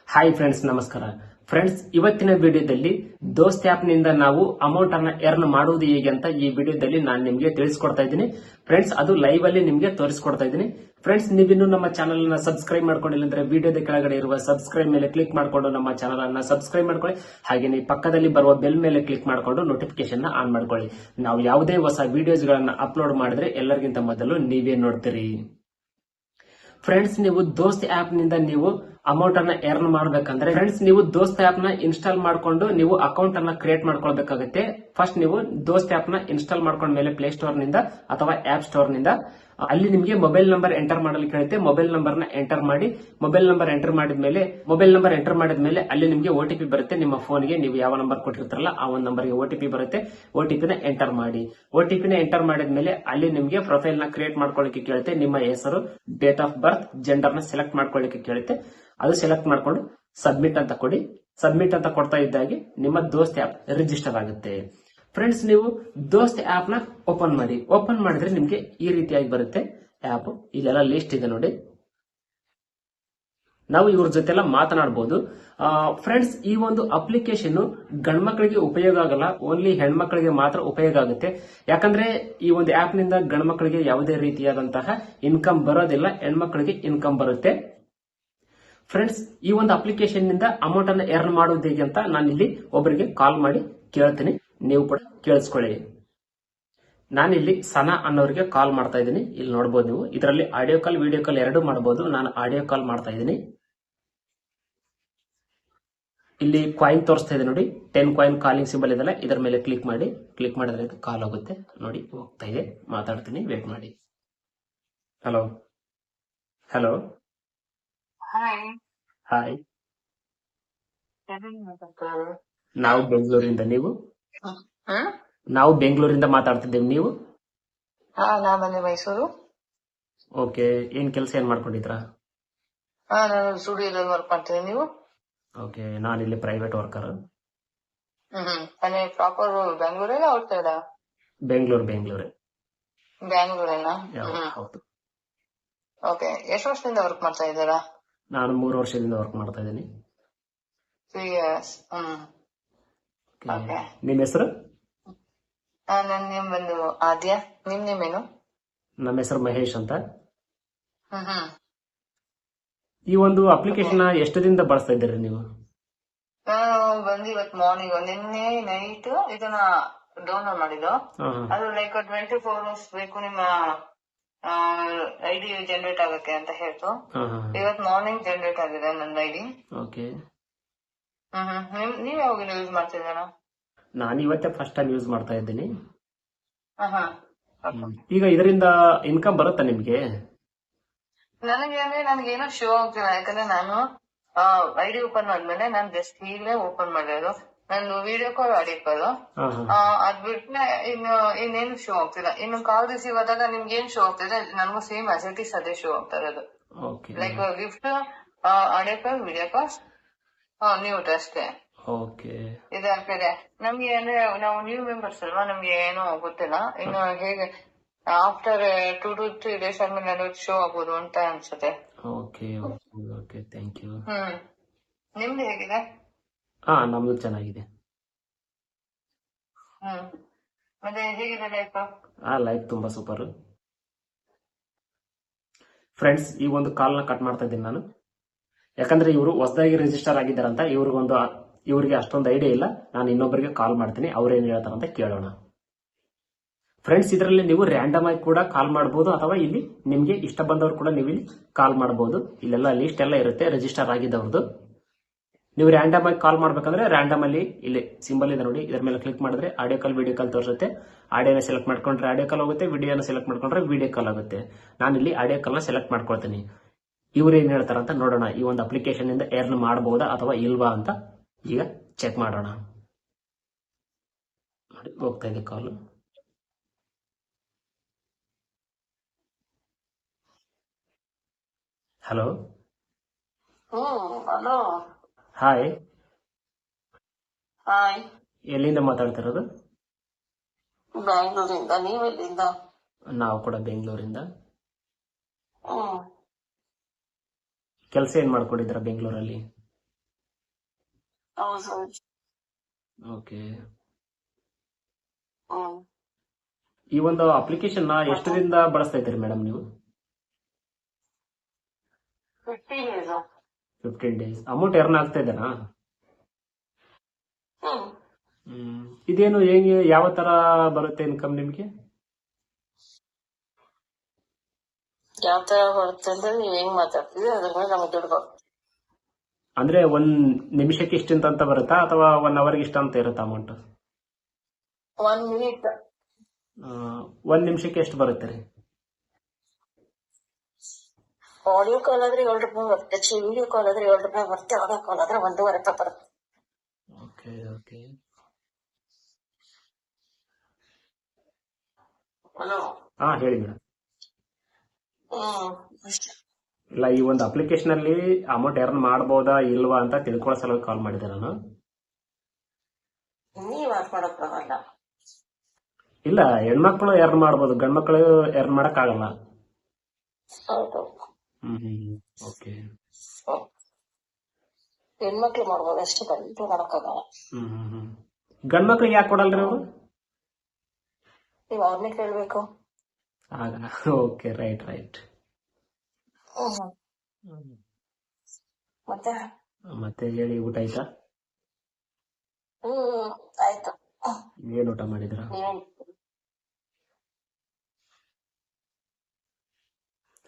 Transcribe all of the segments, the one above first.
Hi friends, ನಮಸ್ಕಾರ friends. ಇವತ್ತಿನ ವಿಡಿಯೋದಲ್ಲಿ ದೋಸ್ತ್ ಆಪ್ ನಿಂದ ನಾವು ಅಮೌಂಟ್ ಅನ್ನ ಎರ್ನ್ ಮಾಡುವುದು ಹೇಗೆ ಅಂತ ಈ ವಿಡಿಯೋದಲ್ಲಿ ನಾನು ನಿಮಗೆ ತಿಳಿಸ್ಕೊಡ್ತಾ ಇದ್ದೀನಿ ಫ್ರೆಂಡ್ಸ್. ಅದು ಲೈವ್ ಅಲ್ಲಿ ನಿಮಗೆ ತೋರಿಸ್ಕೊಡ್ತಾ ಇದ್ದೀನಿ ಫ್ರೆಂಡ್ಸ್. ನೀವಿನ್ನು ನಮ್ಮ ಚಾನಲ್ ಅನ್ನ ಸಬ್ಸ್ಕ್ರೈಬ್ ಮಾಡ್ಕೊಂಡಿಲ್ಲ ಅಂದ್ರೆ ವಿಡಿಯೋದ ಕೆಳಗಡೆ ಇರುವ ಸಬ್ಸ್ಕ್ರೈಬ್ ಮೇಲೆ ಕ್ಲಿಕ್ ಮಾಡಿಕೊಂಡು ನಮ್ಮ ಚಾನಲ್ ಅನ್ನ ಸಬ್ಸ್ಕ್ರೈಬ್ ಮಾಡ್ಕೊಳ್ಳಿ. ಹಾಗೆ ಪಕ್ಕದಲ್ಲಿ ಬರುವ ಬೆಲ್ ಮೇಲೆ ಕ್ಲಿಕ್ ಮಾಡಿಕೊಂಡು ನೋಟಿಫಿಕೇಶನ್ ಆನ್ ಮಾಡ್ಕೊಳ್ಳಿ. ನಾವು ಯಾವುದೇ ಹೊಸ ವಿಡಿಯೋಸ್ ಗಳನ್ನ ಅಪ್ಲೋಡ್ ಮಾಡಿದ್ರೆ ಎಲ್ಲರಿಗಿಂತ ಮೊದಲು ನೀವೇ ನೋಡ್ತೀರಿ ಫ್ರೆಂಡ್ಸ್. ನೀವು ದೋಸ್ತ್ ಆಪ್ ನಿಂದ ನೀವು ಅಮೌಂಟ್ ಅನ್ನ ಎರ್ನ್ ಮಾಡಬೇಕಂದ್ರೆ ಫ್ರೆಂಡ್ಸ್, ನೀವು ದೋಸ್ತ್ ಆಪ್ ನ ಇನ್ಸ್ಟಾಲ್ ಮಾಡ್ಕೊಂಡು ನೀವು ಅಕೌಂಟ್ ಅನ್ನ ಕ್ರಿಯೇಟ್ ಮಾಡ್ಕೊಳ್ಬೇಕಾಗುತ್ತೆ. ಫಸ್ಟ್ ನೀವು ದೋಸ್ತ್ ಆಪ್ ನ ಇನ್ಸ್ಟಾಲ್ ಮಾಡ್ಕೊಂಡ ಮೇಲೆ ಪ್ಲೇ ಸ್ಟೋರ್ ನಿಂದ ಅಥವಾ ಆಪ್ ಸ್ಟೋರ್ ನಿಂದ ಅಲ್ಲಿ ನಿಮಗೆ ಮೊಬೈಲ್ ನಂಬರ್ ಎಂಟರ್ ಮಾಡಲು ಕೇಳುತ್ತೆ. ಮೊಬೈಲ್ ನಂಬರ್ ನ ಎಂಟರ್ ಮಾಡಿ. ಮೊಬೈಲ್ ನಂಬರ್ ಎಂಟರ್ ಮಾಡಿದ್ಮೇಲೆ ಅಲ್ಲಿ ನಿಮಗೆ ಓಟಿಪಿ ಬರುತ್ತೆ. ನಿಮ್ಮ ಫೋನ್ಗೆ ನೀವು ಯಾವ ನಂಬರ್ ಕೊಟ್ಟಿರ್ತಾರಲ್ಲ ಆ ಒಂದು ನಂಬರ್ಗೆ ಓಟಿಪಿ ಬರುತ್ತೆ. ಓಟಿಪಿ ನ ಎಂಟರ್ ಮಾಡಿ. ಓಟಿಪಿ ನ ಎಂಟರ್ ಮಾಡಿದ್ಮೇಲೆ ಅಲ್ಲಿ ನಿಮಗೆ ಪ್ರೊಫೈಲ್ ನ ಕ್ರಿಯೇಟ್ ಮಾಡ್ಕೊಳ್ಳಿಕ್ಕೆ ಕೇಳುತ್ತೆ. ನಿಮ್ಮ ಹೆಸರು, ಡೇಟ್ ಆಫ್ ಬರ್ತ್, ಜೆಂಡರ್ ನ ಸೆಲೆಕ್ಟ್ ಮಾಡ್ಕೊಳ್ಳಿಕ್ಕೆ ಕೇಳುತ್ತೆ. ಅದು ಸೆಲೆಕ್ಟ್ ಮಾಡ್ಕೊಂಡು ಸಬ್ಮಿಟ್ ಅಂತ ಕೊಡಿ. ಸಬ್ಮಿಟ್ ಅಂತ ಕೊಡ್ತಾ ಇದ್ದಾಗೆ ನಿಮ್ಮ ದೋಸ್ತ್ ಆಪ್ ರಿಜಿಸ್ಟರ್ ಆಗುತ್ತೆ ಫ್ರೆಂಡ್ಸ್. ನೀವು ದೋಸ್ತ್ ಆಪ್ ನ ಓಪನ್ ಮಾಡಿ. ಓಪನ್ ಮಾಡಿದ್ರೆ ನಿಮ್ಗೆ ಈ ರೀತಿಯಾಗಿ ಬರುತ್ತೆ ಆಪ್. ಇಲ್ಲೆಲ್ಲ ಲಿಸ್ಟ್ ಇದೆ ನೋಡಿ. ನಾವು ಇವ್ರ ಜೊತೆ ಎಲ್ಲ ಮಾತನಾಡಬಹುದು ಫ್ರೆಂಡ್ಸ್. ಈ ಒಂದು ಅಪ್ಲಿಕೇಶನ್ ಗಂಡ್ಮಕ್ಳಿಗೆ ಉಪಯೋಗ ಆಗಲ್ಲ, ಓನ್ಲಿ ಹೆಣ್ಮಕ್ಳಿಗೆ ಮಾತ್ರ ಉಪಯೋಗ ಆಗುತ್ತೆ. ಯಾಕಂದ್ರೆ ಈ ಒಂದು ಆಪ್ ನಿಂದ ಗಂಡ್ಮಕ್ಳಿಗೆ ಯಾವುದೇ ರೀತಿಯಾದಂತಹ ಇನ್ಕಮ್ ಬರೋದಿಲ್ಲ, ಹೆಣ್ಮಕ್ಳಿಗೆ ಇನ್ಕಮ್ ಬರುತ್ತೆ ಫ್ರೆಂಡ್ಸ್. ಈ ಒಂದು ಅಪ್ಲಿಕೇಶನ್ ನಿಂದ ಅಮೌಂಟ್ ಅನ್ನು ಎರ್ನ್ ಮಾಡೋದು ಹೇಗೆ ಅಂತ ನಾನು ಇಲ್ಲಿ ಒಬ್ಬರಿಗೆ ಕಾಲ್ ಮಾಡಿ ಕೇಳ್ತೀನಿ. ನೀವು ಕೂಡ ಕೇಳಿಸ್ಕೊಳ್ಳಿ. ನಾನಿಲ್ಲಿ ಸನಾ ಅನ್ನೋರಿಗೆ ಕಾಲ್ ಮಾಡ್ತಾ ಇದ್ದೀನಿ. ಇಲ್ಲಿ ನೋಡಬಹುದು ನೀವು. ಇದರಲ್ಲಿ ಆಡಿಯೋ ಕಾಲ್, ವಿಡಿಯೋ ಕಾಲ್ ಎರಡು ಮಾಡಬಹುದು. ನಾನು ಆಡಿಯೋ ಕಾಲ್ ಮಾಡ್ತಾ ಇದ್ದೀನಿ. ಇಲ್ಲಿ ಕಾಯಿನ್ ತೋರಿಸ್ತಾ ಇದೆ ನೋಡಿ. 10 ಕಾಯಿನ್ ಕಾಲಿಂಗ್ ಸಿಂಬಲ್ ಇದೆಲ್ಲ, ಇದರ ಮೇಲೆ ಕ್ಲಿಕ್ ಮಾಡಿ. ಕ್ಲಿಕ್ ಮಾಡಿದ್ರೆ ಕಾಲ್ ಹೋಗುತ್ತೆ ನೋಡಿ. ಹೋಗ್ತಾ ಇದೆ. ಮಾತಾಡ್ತೀನಿ, ವೇಟ್ ಮಾಡಿ. Hello hello hi. ಹಾಯ್. ಎಲ್ಲಿಂದ ಮಾತಾಡ್ತಿರೋದು? ನಾವು ಬೆಂಗಳೂರಿಂದ. ನೀವು? ಹ್ಮ್? ನಾವು ಬೆಂಗಳೂರಿಂದ ಮಾತಾಡ್ತಿದ್ದೇವೆ. ನೀವು? ನಾ ಬಂದೆ ಮೈಸೂರು. ಓಕೆ. ಏನ್ ಕೆಲಸ ಏನ್ ಮಾಡ್ಕೊಂಡಿದ್ರಾ? ನಾನು ಸ್ಟುಡಿಯೋದಲ್ಲಿ ವರ್ಕ್ ಮಾಡ್ತೀನಿ. ನೀವು? ಓಕೆ. ನಾನಿಲ್ಲಿ ಪ್ರೈವೇಟ್ ವರ್ಕರ್. ಮನೆ ಪ್ರಾಪರ್ ಬೆಂಗಳೂರಲ್ಲ ಔಟ್ ಸೈಡ್? ಬೆಂಗಳೂರೇ. ಬ್ಯಾಂಗ್ಳೂರೇನಾ? ಹೌದು. ಓಕೆ. ಎಷ್ಟು ವರ್ಷದಿಂದ ವರ್ಕ್ ಮಾಡ್ತಾ ಇದ್ದೀರಾ? ನಾನು 3 ವರ್ಷದಿಂದ ವರ್ಕ್ ಮಾಡ್ತಾ ಇದ್ದೀನಿ. 3 years. ಓಕೆ. ನಿಮ್ಮ ಹೆಸರು? ನನ್ನ ನೇಮ್ ಬಂದು ಆದ್ಯ. ನಿಮ್ ನೇಮೇನು? ನಮ್ಮ ಹೆಸರು ಮಹೇಶ್ ಅಂತ. ಹ್ಮ್. ಈ ಒಂದು ಅಪ್ಲಿಕೇಶನ್ ಎಷ್ಟು ದಿನದಿಂದ ಬಳಸ್ತಾ ಇದ್ದೀರಿ ನೀವು? ನಾನು ಬಂದು ಇವತ್ತು ಮಾರ್ನಿಂಗ್, ನಿನ್ನೆ ನೈಟ್ ಇದನ್ನ ಡೌನ್ಲೋಡ್ ಮಾಡಿದ್ದು. ಅದು ಲೈಕ್ 24 hours ಬೇಕು ನಿಮ್ಮ ಐಡಿ ಜನರೇಟ್ ಆಗಕ್ಕೆ ಅಂತ ಹೇಳ್ತು. ಇವತ್ತು ಮಾರ್ನಿಂಗ್ ಜನರೇಟ್ ಆಗಿದೆ ನನ್ನ ಐಡಿ. ಓಕೆ. ನೀವ್ ಯಾವಾಗ ಯೂಸ್ ಮಾಡ್ತಿದ್ದೀರಾ? ನಾನು ಇವತ್ತೇ ಫಸ್ಟ್ ಟೈಮ್ ಯೂಸ್ ಮಾಡ್ತಾ ಇದ್ದೀನಿ. Okay. ಈಗ ಇದರಿಂದ ಇನ್ಕಮ್ ಬರುತ್ತಾ ನಿಮ್ಗೆ? ನನಗೇನೋ ಶೋ ಆಗ್ತಿಲ್ಲ. ಯಾಕಂದ್ರೆ ನಾನು ಐಡಿ ಓಪನ್ ಮಾಡಿದ್ಮೇಲೆ ನಾನು ಜಸ್ಟ್ ಈಗಲೇ ಓಪನ್ ಮಾಡಿರೋದು. ನಂದು ವಿಡಿಯೋ ಕಾಲ್, ಆಡಿಯೋ ಕಾಲ್. ಅದ್ ಬಿಟ್ರೆ ಇನ್ನೇನು ಶೋ ಆಗ್ತಿಲ್ಲ. ಇನ್ನು ಕಾಲ್ ರಿಸೀವ್ ಆದಾಗ ನಿಮ್ಗೆ ಏನ್ ಶೋ ಆಗ್ತಿದೆ ನನಗೂ ಸೇಮ್ ಅಸಿಟೀಸ್ ಅದೇ ಶೋ ಆಗ್ತಾ ಇರೋದು. ಲೈಕ್ ಗಿಫ್ಟ್, ಆಡಿಯೋ ಕಾಲ್, ವಿಡಿಯೋ ಕಾಲ್, ನ್ಯೂಟ್ ಅಷ್ಟೇ. ಇದಾಗ್ತಿದೆ ನಮ್ಗೆ. ಅಂದ್ರೆ ನಾವು ನ್ಯೂ ಮೆಂಬರ್ಸ್ ಅಲ್ವಾ, ನಮ್ಗೆ ಏನೋ ಗೊತ್ತಿಲ್ಲ. ಇನ್ನು ಹೇಗೆ ಆಫ್ಟರ್ 2 to 3 days ಆದ್ಮೇಲೆ ಅದು ಶೋ ಆಗ್ಬೋದು ಅಂತ ಅನ್ಸುತ್ತೆ. Thank you. ನಿಮ್ದು ಹೇಗಿದೆ? ನಮ್ದು ಚೆನ್ನಾಗಿದೆ. ಮತ್ತೆ ಹೇಗಿದೆ ಲೈಫ್? ಲೈಫ್ ತುಂಬಾ ಸೂಪರ್ ಫ್ರೆಂಡ್ಸ್. ಈ ಒಂದು ಕಾಲ್ ನ ಕಟ್ ಮಾಡ್ತಾ ಇದ್ದೀನಿ ನಾನು. ಯಾಕಂದ್ರೆ ಇವರು ಹೊಸದಾಗಿ ರಿಜಿಸ್ಟರ್ ಆಗಿದ್ದಾರಂತ. ಇವರಿಗೆ ಅಷ್ಟೊಂದು ಐಡಿಯಾ ಇಲ್ಲ. ನಾನು ಇನ್ನೊಬ್ಬರಿಗೆ ಕಾಲ್ ಮಾಡ್ತೀನಿ, ಅವ್ರೇನ್ ಹೇಳ್ತಾರಂತ ಕೇಳೋಣ ಫ್ರೆಂಡ್ಸ್. ಇದರಲ್ಲಿ ನೀವು ರ್ಯಾಂಡಮ್ ಆಗಿ ಕೂಡ ಕಾಲ್ ಮಾಡಬಹುದು, ಅಥವಾ ಇಲ್ಲಿ ನಿಮ್ಗೆ ಇಷ್ಟ ಬಂದವರು ಕೂಡ ನೀವು ಇಲ್ಲಿ ಕಾಲ್ ಮಾಡಬಹುದು. ಇಲ್ಲೆಲ್ಲ ಲಿಸ್ಟ್ ಎಲ್ಲ ಇರುತ್ತೆ ರಿಜಿಸ್ಟರ್ ಆಗಿದ್ದವ್ರದ್ದು. ನೀವು ರ್ಯಾಂಡಮ್ ಆಗಿ ಕಾಲ್ ಮಾಡ್ಬೇಕಂದ್ರೆ ರ್ಯಾಂಡಮ್ ಅಲ್ಲಿ ಇಲ್ಲಿ ಸಿಂಬಲ್ ಇದೆ ನೋಡಿ, ಇದರ ಮೇಲೆ ಕ್ಲಿಕ್ ಮಾಡಿದ್ರೆ ಆಡಿಯೋ ಕಾಲ್, ವಿಡಿಯೋ ಕಾಲ್ ತೋರಿಸುತ್ತೆ. ಆಡಿಯೋನ ಸೆಲೆಕ್ಟ್ ಮಾಡ್ಕೊಂಡ್ರೆ ಆಡಿಯೋ ಕಾಲ್ ಹೋಗುತ್ತೆ, ವಿಡಿಯೋನ ಸೆಲೆಕ್ಟ್ ಮಾಡ್ಕೊಂಡ್ರೆ ವಿಡಿಯೋ ಕಾಲ್ ಆಗುತ್ತೆ. ನಾನು ಇಲ್ಲಿ ಆಡಿಯೋ ಕಾಲ್ ನ ಸೆಲೆಕ್ಟ್ ಮಾಡ್ಕೊಳ್ತೀನಿ. ಇವ್ರು ಏನ್ ಹೇಳ್ತಾರಂತ ನೋಡೋಣ. ಈ ಒಂದು ಅಪ್ಲಿಕೇಶನ್ ಇಂದ ಎರ್ನ್ ಮಾಡಬಹುದಾ ಅಥವಾ ಇಲ್ವಾ ಅಂತ ಈಗ ಚೆಕ್ ಮಾಡೋಣ. ನೋಡಿ, ಹೋಗ್ತಾ ಇದೆ ಕಾಲ್. ಹಲೋ. ಹಲೋ. ಹಾಯ್. ಹಾಯ್. ಎಲ್ಲಿಂದ ಮಾತಾಡ್ತಿರೋದು? ಬ್ಯಾಂಗ್ಳೂರಿಂದ. ನೀವೆಲ್ಲಿಂದ? ನಾವು ಕೂಡ ಬೆಂಗಳೂರಿಂದ. ಕೆಲಸ ಏನ್ ಮಾಡ್ಕೊಂಡಿದ್ರ ಬೆಂಗಳೂರಲ್ಲಿ? ಹೌದು. ಓಕೆ. ಹ್ಮ್. ಈ ಒಂದು ಅಪ್ಲಿಕೇಶನ್ ಎಷ್ಟು ದಿನದಿಂದ ಬಳಸ್ತಾ ಇದ್ದೀರಿ ಮೇಡಮ್ ನೀವು? 15 days. 15 ಡೇಸ್. ಅಮೌಂಟ್ ಎರ್ನ್ ಆಗ್ತಾ ಇದೆನಾ? ಹ್ಮ್. ಇದೇನು ಹೇಗೆ, ಯಾವ ತರ ಬರುತ್ತೆ ಇನ್ಕಮ್ ನಿಮ್ಗೆ? ಯಾವ ತರ ಬರುತ್ತೆ ಅಂದ್ರೆ ನೀವ್ ಹೆಂಗ್ ಮಾತಾಡ್ತೀವಿ ಅದ್ರ ಮೇಲೆ ನಮ್ಗೆ ದುಡ್ಡು ಬರುತ್ತೆ. ಅಂದ್ರೆ 1 ನಿಮಿಷಕ್ಕೆ ಇಷ್ಟಿಂತ ಅಂತ ಬರುತ್ತಾ ಅಥವಾ 1 ಅವರ್ಗೆ ಇಷ್ಟ ಅಂತ ಇರುತ್ತಾ ಅಮೌಂಟ್? 1 minute. 1 ನಿಮಿಷಕ್ಕೆ ಎಷ್ಟು ಬರುತ್ತೆ ರೀ? ಆಡಿಯೋ ಕಾಲ್ ಆದ್ರೆ 7 ರೂಪಾಯಿ ಬರುತ್ತೆ, ವಿಡಿಯೋ ಕಾಲ್ ಆದ್ರೆ 7 ರೂಪಾಯಿ ಬರುತ್ತೆ, ಆಡಿಯೋ ಕಾಲ್ ಆದ್ರೆ 1.5 ರೂಪಾಯಿ ಬರುತ್ತೆ. Okay okay. ಹಲೋ. ಹಾ ಹೇಳಿ ಮೇಡಮ್. ಅಷ್ಟೇ. ಇಲ್ಲ, ಈ ಒಂದು ಅಪ್ಲಿಕೇಶನ್ ಅಲ್ಲಿ ಅಮೌಂಟ್ ಎರ್ನ್ ಮಾಡಬಹುದಾ ಇಲ್ವಾ ಅಂತ ತಿಳ್ಕೊಳ್ಳೋ ಸಲುವಾಗಿ ಕಾಲ್ ಮಾಡಿದೆ ನಾನು. ನೀವ್ ಆಫ್ ಮಾಡಕ್ ಬರಲ್ಲ. ಇಲ್ಲ, ಹೆಣ್ಮಕ್ಳು ಎರ್ನ್ ಮಾಡಬಹುದು, ಗಂಡ್ಮಕ್ಳು ಎರ್ನ್ ಮಾಡಕ್ ಆಗಲ್ಲ. ಹೌದು. ಓಕೆ. ಹೆಣ್ಮಕ್ಳು ಮಾಡ್ಬೋದು ಅಷ್ಟೇ, ಗಂಡು ಮಾಡಕ್ಕಾಗಲ್ಲ. ಗಂಡ್ಮಕ್ಳಿಗೆ ಯಾಕೆ ಕೊಡಲ್ರಿ ಅವರು? ನೀವ್ ಅವ್ರನ್ನೇ ಕೇಳ್ಬೇಕು. ಆಗ ಓಕೆ, ರೈಟ್ ರೈಟ್. ಮತ್ತೆ ಮತ್ತೆ ಹೇಳಿ, ಊಟ ಆಯ್ತಾ? ಆಯ್ತು. ಏನ್ ಊಟ ಮಾಡಿದ್ರ?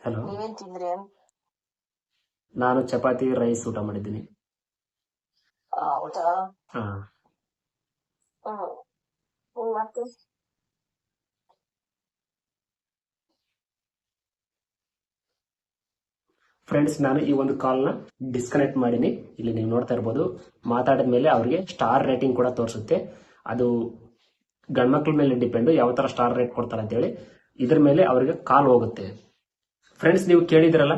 ಹಲೋ, ನೀವೇನ್ ತಿಂದ್ರಿ? ನಾನು ಚಪಾತಿ ರೈಸ್ ಊಟ ಮಾಡಿದ್ದೀನಿ. ಹೌದಾ? ಹಾ. ಮತ್ತೆ ಫ್ರೆಂಡ್ಸ್, ನಾನು ಈ ಒಂದು ಕಾಲ್ ನ ಡಿಸ್ಕನೆಕ್ಟ್ ಮಾಡೀನಿ. ಇಲ್ಲಿ ನೀವು ನೋಡ್ತಾ ಇರ್ಬೋದು, ಮಾತಾಡಿದ ಮೇಲೆ ಅವ್ರಿಗೆ ಸ್ಟಾರ್ ರೇಟಿಂಗ್ ಕೂಡ ತೋರಿಸುತ್ತೆ. ಅದು ಗಂಡ್ಮಕ್ಳ ಮೇಲೆ ಡಿಪೆಂಡ್, ಯಾವ ತರ ಸ್ಟಾರ್ ರೇಟ್ ಕೊಡ್ತಾರೆ ಅಂತ ಹೇಳಿ. ಇದ್ರ ಮೇಲೆ ಅವರಿಗೆ ಕಾಲ್ ಹೋಗುತ್ತೆ. ಫ್ರೆಂಡ್ಸ್, ನೀವು ಕೇಳಿದ್ರಲ್ಲ,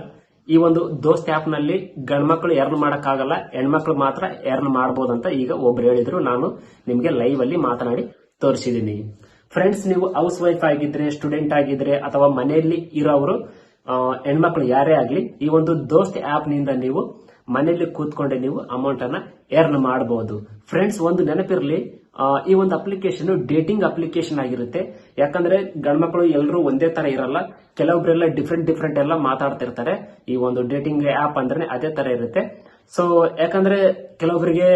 ಈ ಒಂದು ದೋಸ್ತ್ ಆಪ್ ನಲ್ಲಿ ಗಂಡ್ಮಕ್ಳು ಎರ್ನ್ ಮಾಡಕ್ಕಾಗಲ್ಲ, ಹೆಣ್ಮಕ್ಳು ಮಾತ್ರ ಎರ್ನ್ ಮಾಡಬಹುದು ಅಂತ ಈಗ ಒಬ್ರು ಹೇಳಿದ್ರು. ನಾನು ನಿಮ್ಗೆ ಲೈವ್ ಅಲ್ಲಿ ಮಾತನಾಡಿ ತೋರಿಸಿದೀನಿ. ಫ್ರೆಂಡ್ಸ್, ನೀವು ಹೌಸ್ ವೈಫ್ ಆಗಿದ್ರೆ, ಸ್ಟೂಡೆಂಟ್ ಆಗಿದ್ರೆ ಅಥವಾ ಮನೆಯಲ್ಲಿ ಇರೋರು ಹೆಣ್ಮಕ್ಳು ಯಾರೇ ಆಗ್ಲಿ, ಈ ಒಂದು ದೋಸ್ತ್ ಆಪ್ ನಿಂದ ನೀವು ಮನೆಯಲ್ಲಿ ಕೂತ್ಕೊಂಡೆ ನೀವು ಅಮೌಂಟ್ ಅನ್ನ ಎರ್ನ್ ಮಾಡಬಹುದು. ಫ್ರೆಂಡ್ಸ್, ಒಂದು ನೆನಪಿರ್ಲಿ, ಈ ಒಂದು ಅಪ್ಲಿಕೇಶನ್ ಡೇಟಿಂಗ್ ಅಪ್ಲಿಕೇಶನ್ ಆಗಿರುತ್ತೆ. ಯಾಕಂದ್ರೆ ಗಂಡ್ಮಕ್ಳು ಎಲ್ಲರೂ ಒಂದೇ ತರ ಇರಲ್ಲ, ಕೆಲವೊಬ್ರೆಲ್ಲ ಡಿಫ್ರೆಂಟ್ ಎಲ್ಲ ಮಾತಾಡ್ತಿರ್ತಾರೆ. ಈ ಒಂದು ಡೇಟಿಂಗ್ ಆಪ್ ಅಂದ್ರೆ ಅದೇ ತರ ಇರುತ್ತೆ. ಸೊ ಯಾಕಂದ್ರೆ ಕೆಲವೊಬ್ಬರಿಗೆ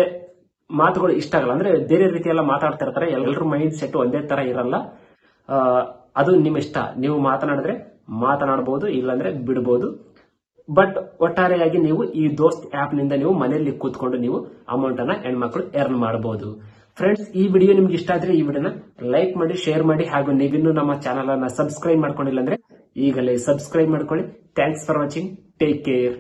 ಮಾತುಗಳು ಇಷ್ಟ ಆಗಲ್ಲ, ಅಂದ್ರೆ ಬೇರೆ ರೀತಿ ಎಲ್ಲ ಮಾತಾಡ್ತಿರ್ತಾರೆ. ಎಲ್ಲರ ಮೈಂಡ್ ಸೆಟ್ ಒಂದೇ ತರ ಇರಲ್ಲ. ಅದು ನಿಮ್ಮ ಇಷ್ಟ, ನೀವು ಮಾತನಾಡಿದ್ರೆ ಮಾತನಾಡಬಹುದು, ಇಲ್ಲಾಂದ್ರೆ ಬಿಡಬಹುದು. ಬಟ್ ಒಟ್ಟಾರೆಯಾಗಿ ನೀವು ಈ ದೋಸ್ತ್ ಆಪ್ ನಿಂದ ನೀವು ಮನೆಯಲ್ಲಿ ಕೂತ್ಕೊಂಡು ನೀವು ಅಮೌಂಟ್ ಅನ್ನ ಹೆಣ್ಮಕ್ಳು ಎರ್ನ್ ಮಾಡಬಹುದು. ಫ್ರೆಂಡ್ಸ್, ಈ ವಿಡಿಯೋ ನಿಮ್ಗೆ ಇಷ್ಟ ಆದ್ರೆ ಈ ವಿಡಿಯೋನ ಲೈಕ್ ಮಾಡಿ, ಶೇರ್ ಮಾಡಿ, ಹಾಗೂ ನೀವಿನ್ನೂ ನಮ್ಮ ಚಾನಲ್ ಅನ್ನ ಸಬ್ಸ್ಕ್ರೈಬ್ ಮಾಡ್ಕೊಂಡಿಲ್ಲ ಅಂದ್ರೆ ಈಗಲೇ ಸಬ್ಸ್ಕ್ರೈಬ್ ಮಾಡ್ಕೊಳ್ಳಿ. Thanks for watching. Take care.